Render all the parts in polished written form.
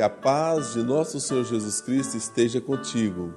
Que a paz de nosso Senhor Jesus Cristo esteja contigo.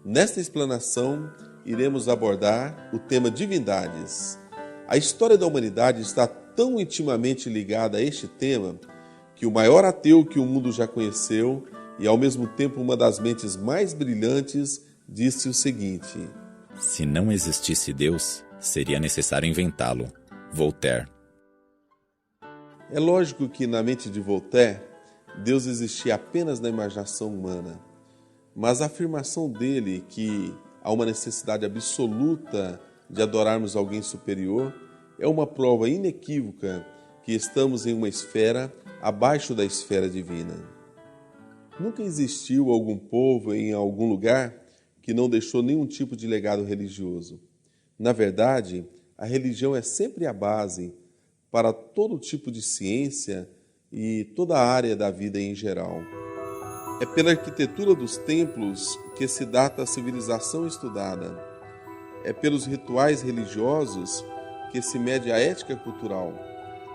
Nesta explanação, iremos abordar o tema divindades. A história da humanidade está tão intimamente ligada a este tema que o maior ateu que o mundo já conheceu e, ao mesmo tempo, uma das mentes mais brilhantes, disse o seguinte: se não existisse Deus, seria necessário inventá-lo. Voltaire. É lógico que, na mente de Voltaire, Deus existia apenas na imaginação humana, mas a afirmação dele que há uma necessidade absoluta de adorarmos alguém superior é uma prova inequívoca que estamos em uma esfera abaixo da esfera divina. Nunca existiu algum povo em algum lugar que não deixou nenhum tipo de legado religioso. Na verdade, a religião é sempre a base para todo tipo de ciência e toda a área da vida em geral. É pela arquitetura dos templos que se data a civilização estudada. É pelos rituais religiosos que se mede a ética cultural.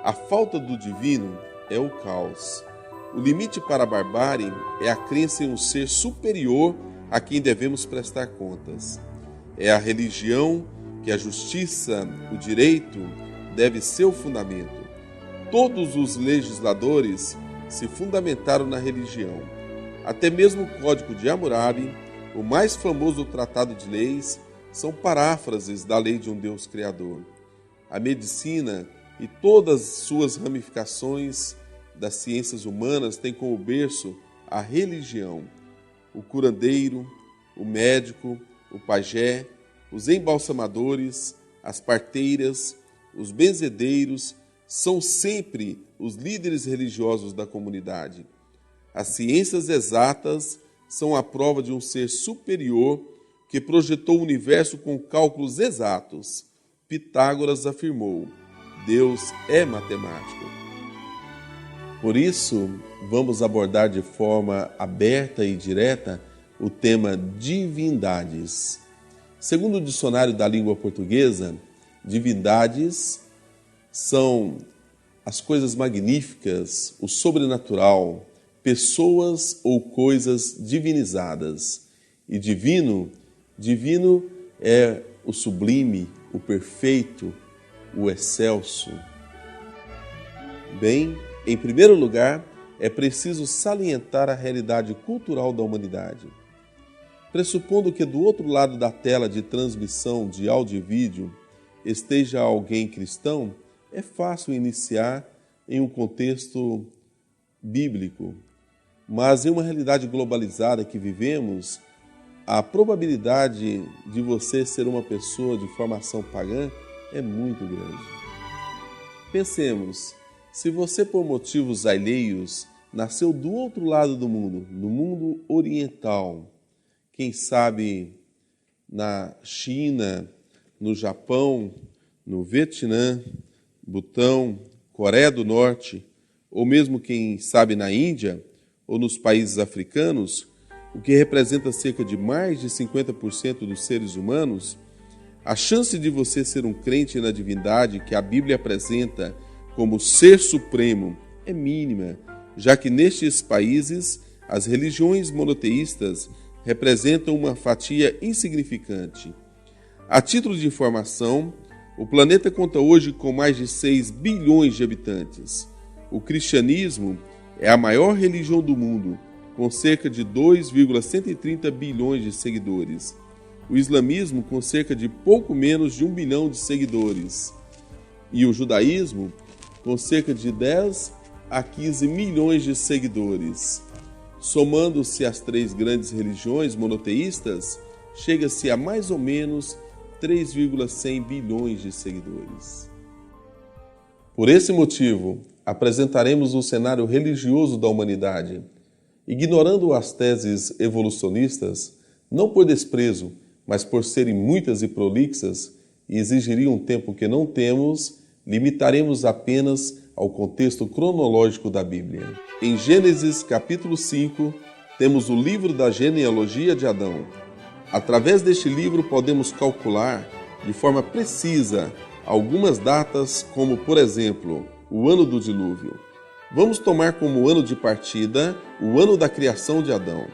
A falta do divino é o caos. O limite para a barbárie é a crença em um ser superior a quem devemos prestar contas. É a religião que a justiça, o direito, deve ser o fundamento. Todos os legisladores se fundamentaram na religião. Até mesmo o Código de Hammurabi, o mais famoso tratado de leis, são paráfrases da lei de um Deus criador. A medicina e todas suas ramificações das ciências humanas têm como berço a religião. O curandeiro, o médico, o pajé, os embalsamadores, as parteiras, os benzedeiros são sempre os líderes religiosos da comunidade. As ciências exatas são a prova de um ser superior que projetou o universo com cálculos exatos. Pitágoras afirmou: Deus é matemático. Por isso, vamos abordar de forma aberta e direta o tema divindades. Segundo o dicionário da língua portuguesa, divindades são as coisas magníficas, o sobrenatural, pessoas ou coisas divinizadas. E divino é o sublime, o perfeito, o excelso. Bem, em primeiro lugar, é preciso salientar a realidade cultural da humanidade. Pressupondo que do outro lado da tela de transmissão de áudio e vídeo esteja alguém cristão, é fácil iniciar em um contexto bíblico. Mas em uma realidade globalizada que vivemos, a probabilidade de você ser uma pessoa de formação pagã é muito grande. Pensemos, se você por motivos alheios nasceu do outro lado do mundo, no mundo oriental, quem sabe na China, no Japão, no Vietnã, Butão, Coreia do Norte, ou mesmo quem sabe na Índia ou nos países africanos, o que representa cerca de mais de 50% dos seres humanos, a chance de você ser um crente na divindade que a Bíblia apresenta como ser supremo é mínima, já que nestes países as religiões monoteístas representam uma fatia insignificante. A título de informação, o planeta conta hoje com mais de 6 bilhões de habitantes. O cristianismo é a maior religião do mundo, com cerca de 2,130 bilhões de seguidores. O islamismo com cerca de pouco menos de 1 bilhão de seguidores. E o judaísmo com cerca de 10 a 15 milhões de seguidores. Somando-se as três grandes religiões monoteístas, chega-se a mais ou menos 3,100 bilhões de seguidores. Por esse motivo, apresentaremos o cenário religioso da humanidade, ignorando as teses evolucionistas, não por desprezo, mas por serem muitas e prolixas e exigiriam um tempo que não temos, limitaremos apenas ao contexto cronológico da Bíblia. Em Gênesis capítulo 5, temos o livro da genealogia de Adão. Através deste livro podemos calcular de forma precisa algumas datas, como, por exemplo, o ano do dilúvio. Vamos tomar como ano de partida o ano da criação de Adão.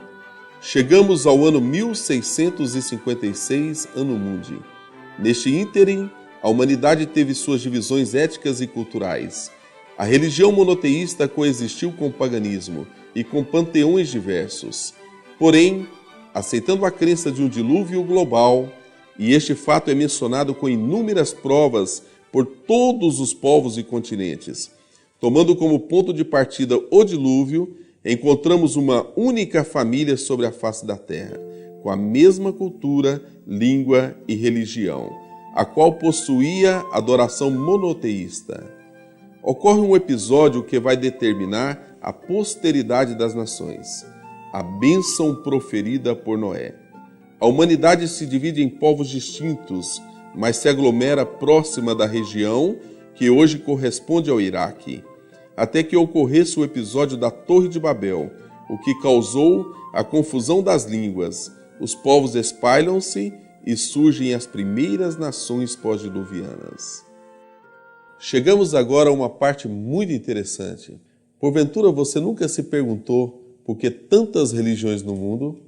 Chegamos ao ano 1656, Anno Mundi. Neste ínterim, a humanidade teve suas divisões éticas e culturais. A religião monoteísta coexistiu com o paganismo e com panteões diversos. Porém, aceitando a crença de um dilúvio global, e este fato é mencionado com inúmeras provas por todos os povos e continentes, tomando como ponto de partida o dilúvio, encontramos uma única família sobre a face da terra, com a mesma cultura, língua e religião, a qual possuía adoração monoteísta. Ocorre um episódio que vai determinar a posteridade das nações, a bênção proferida por Noé. A humanidade se divide em povos distintos, mas se aglomera próxima da região que hoje corresponde ao Iraque, até que ocorresse o episódio da Torre de Babel, o que causou a confusão das línguas. Os povos espalham-se e surgem as primeiras nações pós-diluvianas. Chegamos agora a uma parte muito interessante. Porventura você nunca se perguntou por que tantas religiões no mundo?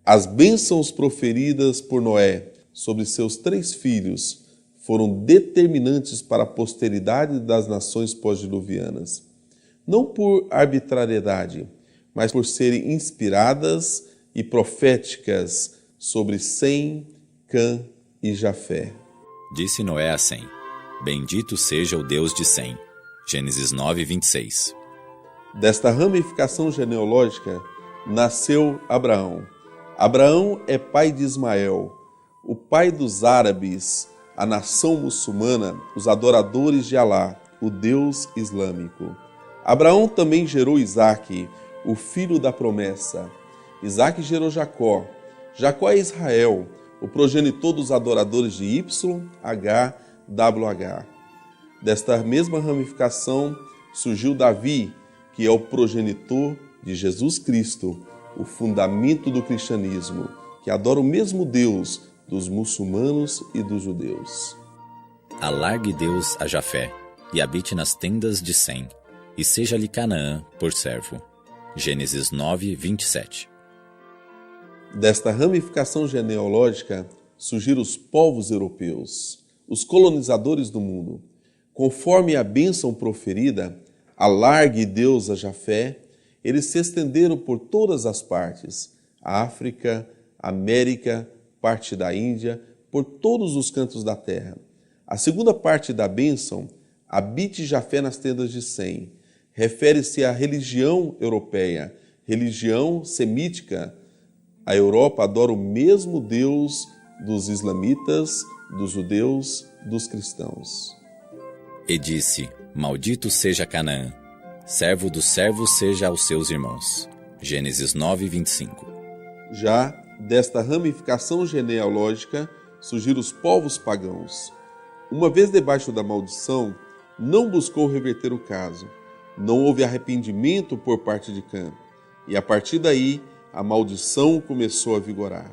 As bênçãos proferidas por Noé sobre seus 3 filhos foram determinantes para a posteridade das nações pós-diluvianas, não por arbitrariedade, mas por serem inspiradas e proféticas sobre Sem, Cã e Jafé. Disse Noé a Sem: Bendito seja o Deus de Sem. Gênesis 9, 26. Desta ramificação genealógica nasceu Abraão. Abraão é pai de Ismael, o pai dos árabes, a nação muçulmana, os adoradores de Alá, o Deus islâmico. Abraão também gerou Isaque, o filho da promessa. Isaque gerou Jacó. Jacó é Israel, o progenitor dos adoradores de YHWH. Desta mesma ramificação surgiu Davi, que é o progenitor de Jesus Cristo, o fundamento do cristianismo, que adora o mesmo Deus dos muçulmanos e dos judeus. Alargue Deus a Jafé, e habite nas tendas de Sem, e seja-lhe Canaã por servo. Gênesis 9, 27. Desta ramificação genealógica surgiram os povos europeus, os colonizadores do mundo. Conforme a bênção proferida, alargue Deus a Jafé, eles se estenderam por todas as partes, África, América, parte da Índia, por todos os cantos da terra. A segunda parte da bênção, habite Jafé nas tendas de Sem, refere-se à religião europeia, religião semítica. A Europa adora o mesmo Deus dos islamitas, dos judeus, dos cristãos. E disse: Maldito seja Canaã, servo dos servos seja aos seus irmãos. Gênesis 9, 25. Já desta ramificação genealógica surgiram os povos pagãos. Uma vez debaixo da maldição, não buscou reverter o caso. Não houve arrependimento por parte de Cã. E a partir daí, a maldição começou a vigorar.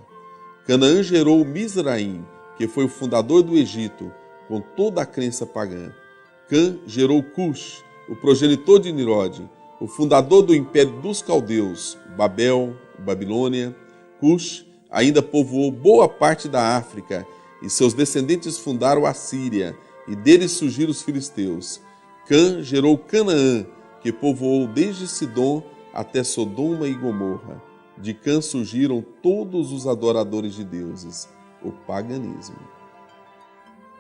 Canaã gerou Misraim, que foi o fundador do Egito, com toda a crença pagã. Cã gerou Cush, o progenitor de Nirod, o fundador do Império dos Caldeus, Babel, Babilônia. Cush ainda povoou boa parte da África, e seus descendentes fundaram a Síria, e deles surgiram os filisteus. Cã gerou Canaã, que povoou desde Sidom até Sodoma e Gomorra. De Cã surgiram todos os adoradores de deuses, o paganismo.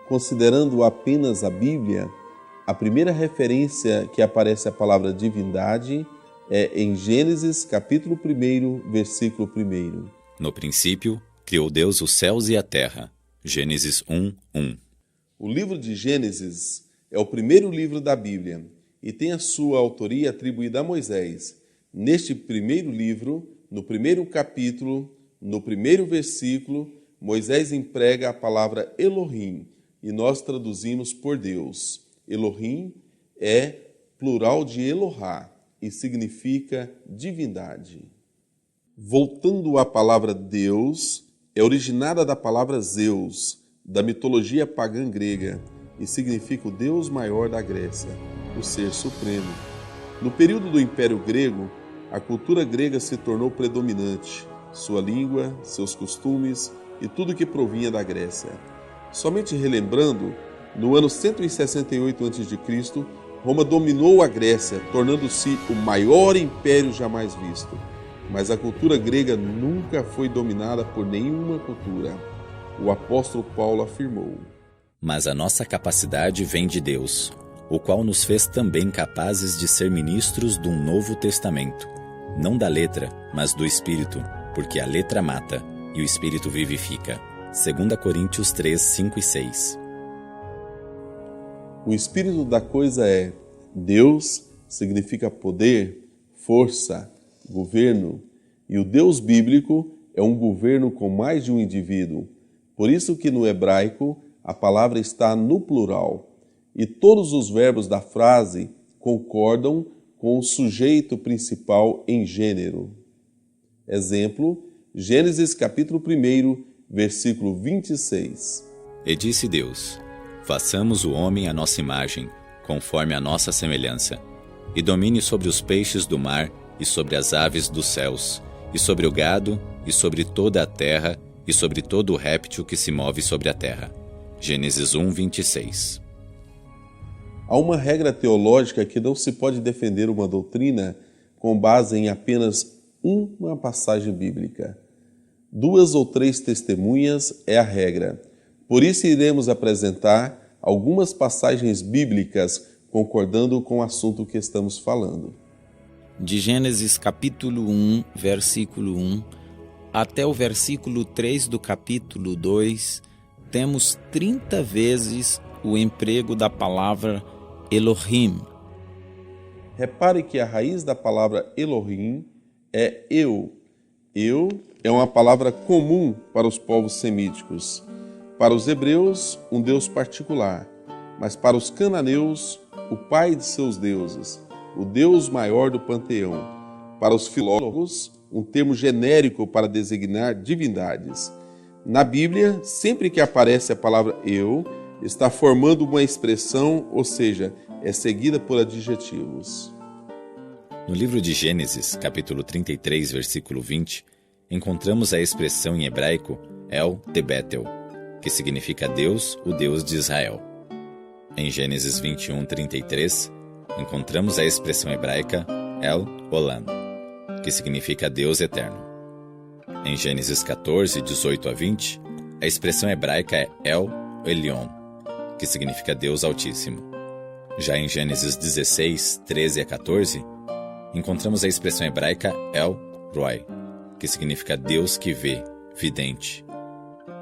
Considerando apenas a Bíblia, a primeira referência que aparece a palavra divindade é em Gênesis, capítulo 1, versículo 1. No princípio, criou Deus os céus e a terra. Gênesis 1, 1. O livro de Gênesis é o primeiro livro da Bíblia e tem a sua autoria atribuída a Moisés. Neste primeiro livro, no primeiro capítulo, no primeiro versículo, Moisés emprega a palavra Elohim e nós traduzimos por Deus. Elohim é plural de Elohá e significa divindade. Voltando à palavra Deus, é originada da palavra Zeus, da mitologia pagã grega, e significa o Deus maior da Grécia, o Ser Supremo. No período do Império Grego, a cultura grega se tornou predominante, sua língua, seus costumes e tudo que provinha da Grécia. Somente relembrando, no ano 168 a.C., Roma dominou a Grécia, tornando-se o maior império jamais visto. Mas a cultura grega nunca foi dominada por nenhuma cultura. O apóstolo Paulo afirmou: Mas a nossa capacidade vem de Deus, o qual nos fez também capazes de ser ministros de um novo testamento, não da letra, mas do Espírito, porque a letra mata e o Espírito vivifica. 2 Coríntios 3, 5 e 6. O espírito da coisa é: Deus significa poder, força, governo, e o Deus bíblico é um governo com mais de um indivíduo. Por isso que no hebraico a palavra está no plural, e todos os verbos da frase concordam com o sujeito principal em gênero. Exemplo, Gênesis capítulo 1, versículo 26. E disse Deus: Façamos o homem à nossa imagem, conforme a nossa semelhança, e domine sobre os peixes do mar, e sobre as aves dos céus, e sobre o gado, e sobre toda a terra, e sobre todo o réptil que se move sobre a terra. Gênesis 1, 26. Há uma regra teológica que não se pode defender uma doutrina com base em apenas uma passagem bíblica. 2 ou 3 testemunhas é a regra. Por isso iremos apresentar algumas passagens bíblicas concordando com o assunto que estamos falando. De Gênesis capítulo 1, versículo 1, até o versículo 3 do capítulo 2, temos 30 vezes o emprego da palavra Elohim. Repare que a raiz da palavra Elohim é eu. Eu é uma palavra comum para os povos semíticos. Para os hebreus, um deus particular, mas para os cananeus, o pai de seus deuses, o deus maior do panteão. Para os filólogos, um termo genérico para designar divindades. Na Bíblia, sempre que aparece a palavra eu, está formando uma expressão, ou seja, é seguida por adjetivos. No livro de Gênesis, capítulo 33, versículo 20, encontramos a expressão em hebraico El Tebetel, que significa Deus, o Deus de Israel. Em Gênesis 21, 33, encontramos a expressão hebraica El Olam, que significa Deus eterno. Em Gênesis 14, 18 a 20, a expressão hebraica é El Elyon, que significa Deus Altíssimo. Já em Gênesis 16, 13 a 14, encontramos a expressão hebraica El Roi, que significa Deus que vê, vidente.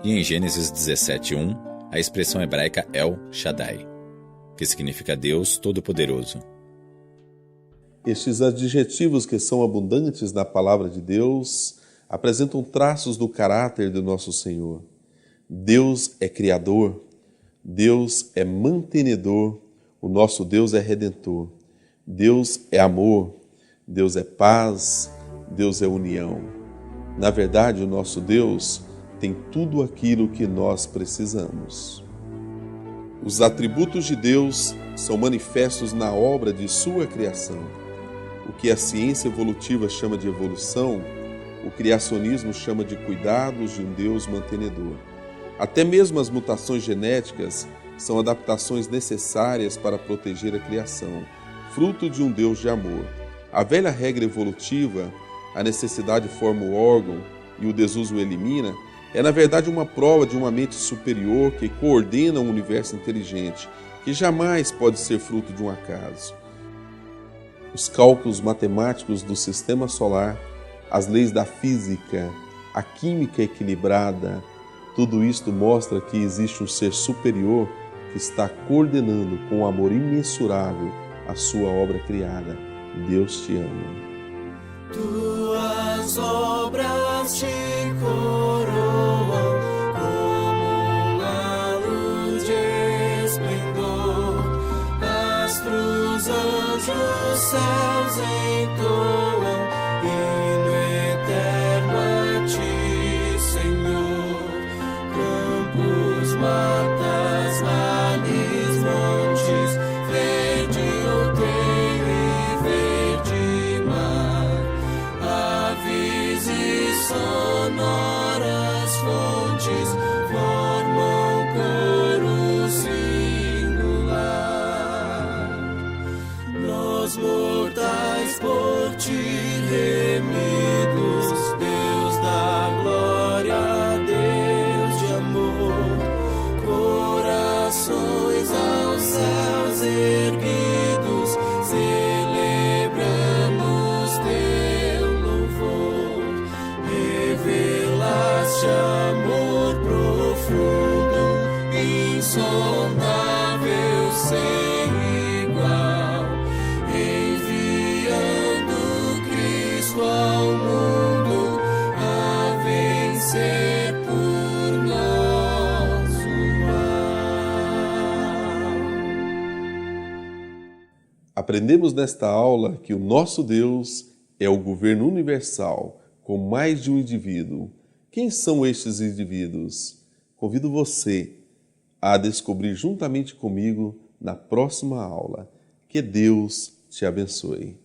E em Gênesis 17:1, a expressão hebraica El Shaddai, que significa Deus Todo-Poderoso. Estes adjetivos que são abundantes na palavra de Deus apresentam traços do caráter do nosso Senhor. Deus é Criador, Deus é mantenedor, o nosso Deus é Redentor. Deus é amor, Deus é paz, Deus é união. Na verdade, o nosso Deus tem tudo aquilo que nós precisamos. Os atributos de Deus são manifestos na obra de sua criação. O que a ciência evolutiva chama de evolução, o criacionismo chama de cuidados de um Deus mantenedor. Até mesmo as mutações genéticas são adaptações necessárias para proteger a criação, fruto de um Deus de amor. A velha regra evolutiva, a necessidade forma o órgão e o desuso o elimina, é na verdade uma prova de uma mente superior que coordena um universo inteligente, que jamais pode ser fruto de um acaso. Os cálculos matemáticos do sistema solar, as leis da física, a química equilibrada, tudo isto mostra que existe um ser superior que está coordenando com um amor imensurável a sua obra criada. Deus te ama. Tuas obras te coroam como uma luz de esplendor. Astros, anjos, céus entoam hino eterno a ti, Senhor. Campos, matas, vales, montes, verde outeiro e verde. pecados mortais por ti remidos, Deus da glória, Deus de amor, corações aos céus erguidos, celebramos teu louvor. Revelaste amor profundo, insondável, sem igual, enviando Cristo ao mundo a vencer por nós o mal. Aprendemos nesta aula que o nosso Deus é o governo universal, com mais de um indivíduo. Quem são estes indivíduos? Convido você a descobrir juntamente comigo na próxima aula. Que Deus te abençoe.